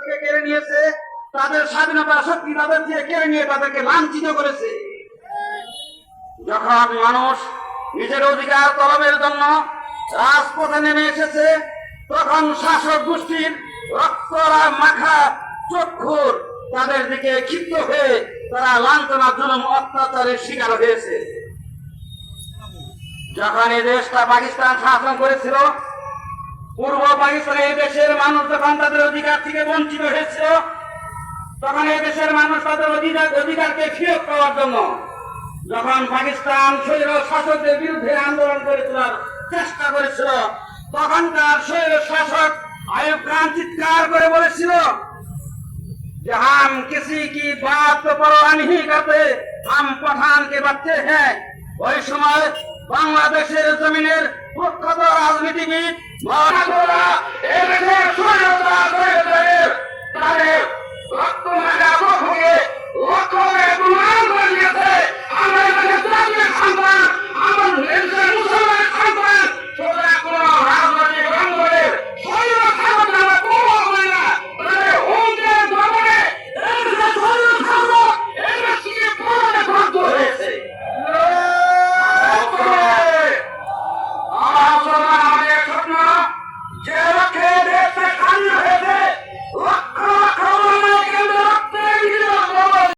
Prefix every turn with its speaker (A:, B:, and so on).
A: থেকে কেড়ে নিয়েছে, তাদের স্বাধীনতা শক্তি তাদের থেকে কেড়ে নিয়ে তাদেরকে লাঞ্ছিত করেছে। যখন মানুষ নিজের অধিকার তলবের জন্য রাজপথে নেমে এসেছে, তখন শাসক গোষ্ঠীর রক্তরা মাখা চক্ষুর তাদের দিকে ক্ষিপ্ত হয়ে তারা লাঞ্ছনা জুলুম অত্যাচারের শিকার হয়েছে। যখন এই দেশটা পাকিস্তান শাসন করেছিল, পূর্ব পাকিস্তানে এই দেশের মানুষ যখন তাদের অধিকার থেকে বঞ্চিত হয়েছিল, তখন এই দেশের মানুষ তাদের অধিকারকে ফিরত পাওয়ার জন্য যখন পাকিস্তান স্বৈর শাসকদের বিরুদ্ধে আন্দোলন করে তোলার চেষ্টা করেছিল, তখনকার স্বৈর শাসক আইয়ুব খান চিৎকার করে বলেছিল যে হাম কিসি কি বাত তো পরোয়া नहीं करते, हम पठान के बच्चे हैं। ওই সময় বাংলাদেশের জমিনের প্রখ্যাত রাজনীতিবিদ মৌলানা